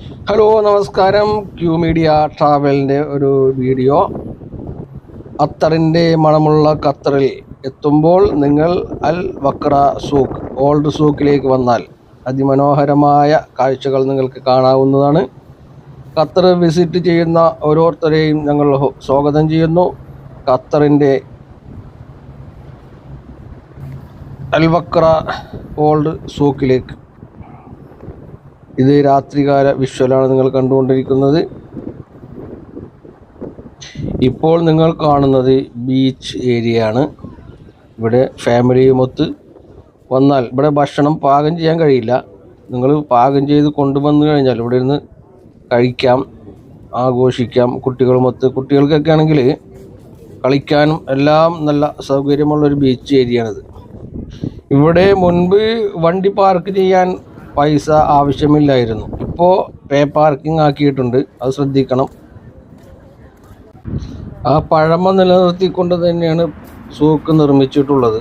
Hello നമസ്കാരം. Q media ട്രാവലിൻ്റെ ഒരു video. അത്തറിൻ്റെ മണമുള്ള ഖത്തറിൽ എത്തുമ്പോൾ നിങ്ങൾ അൽ വക്ര സൂക്ക് ഓൾഡ് സൂക്കിലേക്ക് വന്നാൽ അതിമനോഹരമായ കാഴ്ചകൾ നിങ്ങൾക്ക് കാണാവുന്നതാണ്. ഖത്തർ വിസിറ്റ് ചെയ്യുന്ന ഓരോരുത്തരെയും ഞങ്ങൾ സ്വാഗതം ചെയ്യുന്നു ഖത്തറിൻ്റെ അൽ വക്ര ഓൾഡ് സൂക്കിലേക്ക്. ഇത് രാത്രികാല വിഷ്വലാണ് നിങ്ങൾ കണ്ടുകൊണ്ടിരിക്കുന്നത്. ഇപ്പോൾ നിങ്ങൾ കാണുന്നത് ബീച്ച് ഏരിയ ആണ്. ഇവിടെ ഫാമിലിയുമൊത്ത് വന്നാൽ ഇവിടെ ഭക്ഷണം പാകം ചെയ്യാൻ കഴിയില്ല. നിങ്ങൾ പാകം ചെയ്ത് കൊണ്ടുവന്നു കഴിഞ്ഞാൽ ഇവിടെ ഇരുന്ന് കഴിക്കാം, ആഘോഷിക്കാം. കുട്ടികൾക്കൊക്കെ ആണെങ്കിൽ കളിക്കാനും എല്ലാം നല്ല സൗകര്യമുള്ളൊരു ബീച്ച് ഏരിയ ആണിത്. ഇവിടെ മുൻപ് വണ്ടി പാർക്ക് ചെയ്യാൻ പൈസ ആവശ്യമില്ലായിരുന്നു. ഇപ്പോൾ പേ പാർക്കിംഗ് ആക്കിയിട്ടുണ്ട്, അത് ശ്രദ്ധിക്കണം. ആ പഴമ നിലനിർത്തിക്കൊണ്ട് തന്നെയാണ് സൂക്ക് നിർമ്മിച്ചിട്ടുള്ളത്.